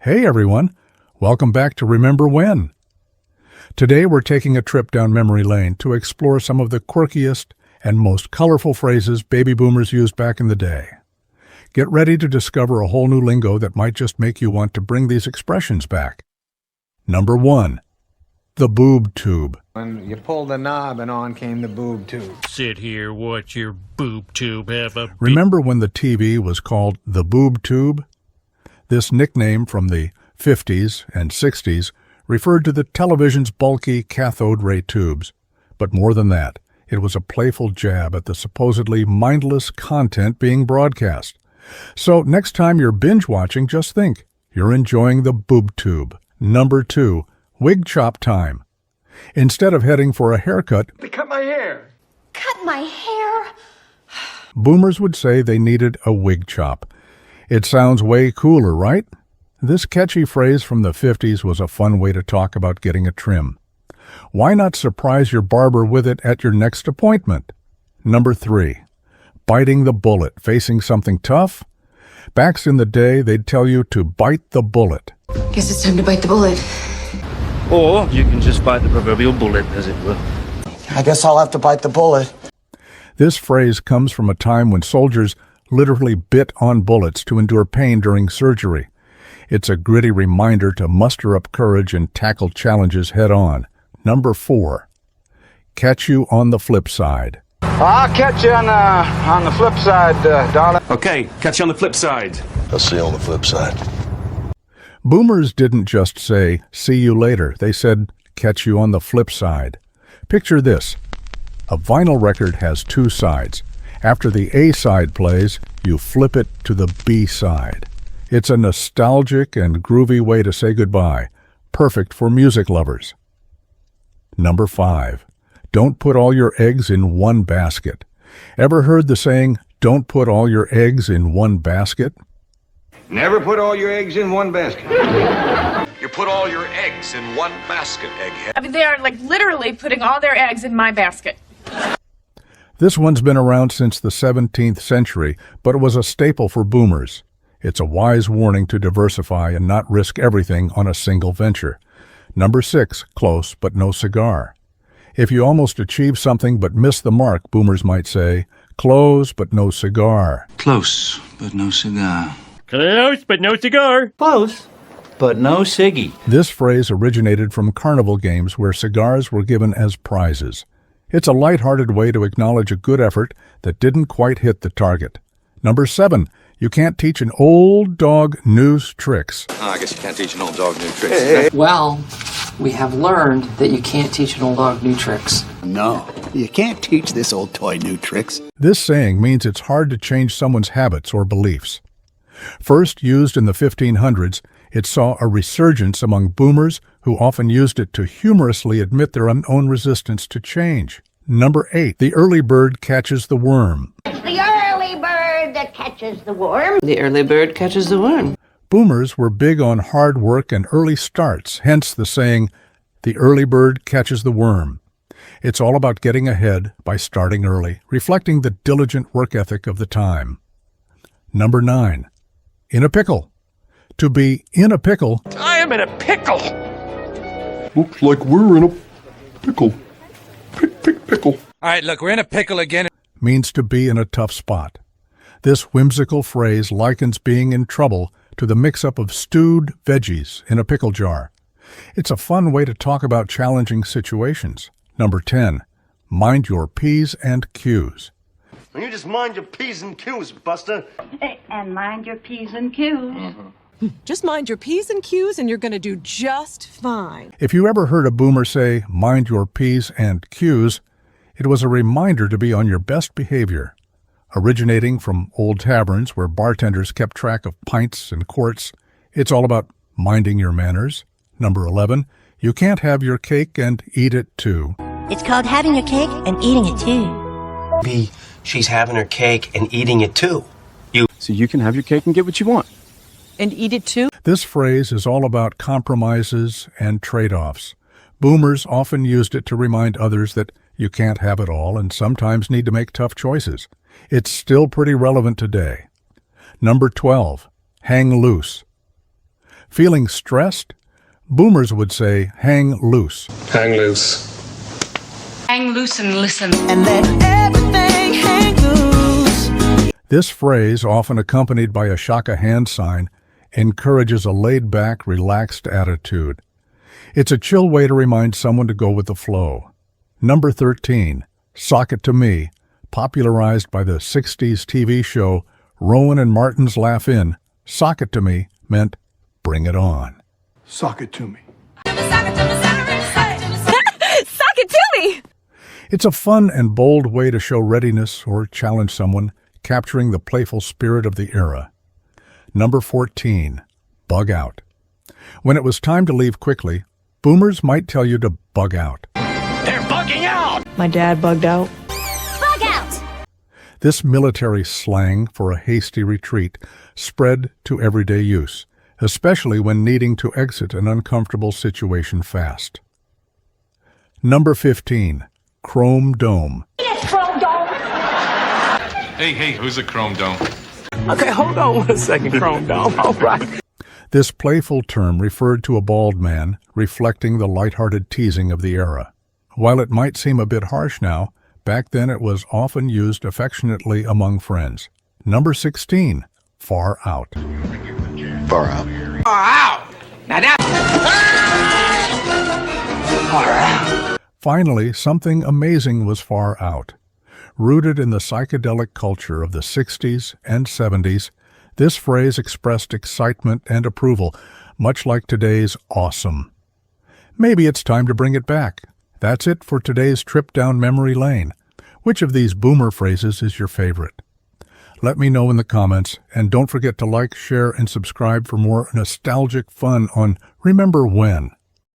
Hey everyone, welcome back to Remember When. Today we're taking a trip down memory lane to explore some of the quirkiest and most colorful phrases baby boomers used back in the day. Get ready to discover a whole new lingo that might just make you want to bring these expressions back. Number 1. The boob tube. When you pulled the knob and on came the boob tube. Sit here, watch your boob tube have a... Remember when the TV was called the boob tube? This nickname from the 50s and 60s referred to the television's bulky cathode ray tubes. But more than that, it was a playful jab at the supposedly mindless content being broadcast. So next time you're binge-watching, just think, you're enjoying the boob tube. Number 2, Wig Chop Time. Instead of heading for a haircut, They cut my hair. Cut my hair? boomers would say they needed a wig chop. It sounds way cooler, right? This catchy phrase from the 50s was a fun way to talk about getting a trim. Why not surprise your barber with it at your next appointment? Number 3, biting the bullet, facing something tough? Back in the day, they'd tell you to bite the bullet. Guess it's time to bite the bullet. Or you can just bite the proverbial bullet, as it were. I guess I'll have to bite the bullet. This phrase comes from a time when soldiers literally bit on bullets to endure pain during surgery. It's a gritty reminder to muster up courage and tackle challenges head-on. Number 4, catch you on the flip side. I'll catch you on the flip side, darling. Okay, catch you on the flip side. I'll see you on the flip side. Boomers didn't just say, see you later. They said, catch you on the flip side. Picture this. A vinyl record has 2 sides. After the A side plays, you flip it to the B side. It's a nostalgic and groovy way to say goodbye, perfect for music lovers. Number 5. Don't put all your eggs in one basket. Ever heard the saying, don't put all your eggs in one basket? Never put all your eggs in one basket. You put all your eggs in one basket, egghead. I mean, they are like literally putting all their eggs in my basket. This one's been around since the 17th century, but it was a staple for boomers. It's a wise warning to diversify and not risk everything on a single venture. Number 6, close but no cigar. If you almost achieve something but miss the mark, boomers might say, close but no cigar. Close, but no cigar. Close, but no cigar. Close, but no ciggy. This phrase originated from carnival games where cigars were given as prizes. It's a light-hearted way to acknowledge a good effort that didn't quite hit the target. Number 7, you can't teach an old dog new tricks. I guess you can't teach an old dog new tricks. Well, we have learned that you can't teach an old dog new tricks. No, you can't teach this old toy new tricks. This saying means it's hard to change someone's habits or beliefs. First used in the 1500s, it saw a resurgence among boomers who often used it to humorously admit their own resistance to change. Number 8, the early bird catches the worm. It's the early bird that catches the worm. The early bird catches the worm. Boomers were big on hard work and early starts, hence the saying, the early bird catches the worm. It's all about getting ahead by starting early, reflecting the diligent work ethic of the time. Number 9, in a pickle. To be in a pickle I am in a pickle. Looks like we're in a pickle. Pickle. All right, look, we're in a pickle again. means to be in a tough spot. This whimsical phrase likens being in trouble to the mix-up of stewed veggies in a pickle jar. It's a fun way to talk about challenging situations. Number 10, mind your P's and Q's. You just mind your P's and Q's, Buster. And mind your P's and Q's. Just mind your P's and Q's and you're going to do just fine. If you ever heard a boomer say, mind your P's and Q's, it was a reminder to be on your best behavior. Originating from old taverns where bartenders kept track of pints and quarts, it's all about minding your manners. Number 11, you can't have your cake and eat it too. It's called having your cake and eating it too. Maybe she's having her cake and eating it too. So you can have your cake and get what you want. And eat it too? This phrase is all about compromises and trade-offs. Boomers often used it to remind others that you can't have it all and sometimes need to make tough choices. It's still pretty relevant today. Number 12, hang loose. Feeling stressed? Boomers would say, hang loose. Hang loose. Hang loose and listen. And let everything hang loose. This phrase, often accompanied by a shaka hand sign, encourages a laid-back, relaxed attitude. It's a chill way to remind someone to go with the flow. Number 13, Sock It to Me, popularized by the 60s TV show Rowan and Martin's Laugh In. Sock it to me meant bring it on. Sock it to me. Sock it to me! It's a fun and bold way to show readiness or challenge someone, capturing the playful spirit of the era. Number 14, Bug Out. When it was time to leave quickly, boomers might tell you to bug out. They're bugging out! My dad bugged out. Bug out! This military slang for a hasty retreat spread to everyday use, especially when needing to exit an uncomfortable situation fast. Number 15, Chrome Dome. Hey, who's a chrome dome? Okay, hold on 1 second, Chrome Dome. All right. This playful term referred to a bald man, reflecting the lighthearted teasing of the era. While it might seem a bit harsh now, back then it was often used affectionately among friends. Number 16, Far Out. Far out. Far out. Now that. Far out. Finally, something amazing was far out. Rooted in the psychedelic culture of the 60s and 70s, this phrase expressed excitement and approval, much like today's awesome. Maybe it's time to bring it back. That's it for today's trip down memory lane. Which of these boomer phrases is your favorite? Let me know in the comments, and don't forget to like, share, and subscribe for more nostalgic fun on Remember When.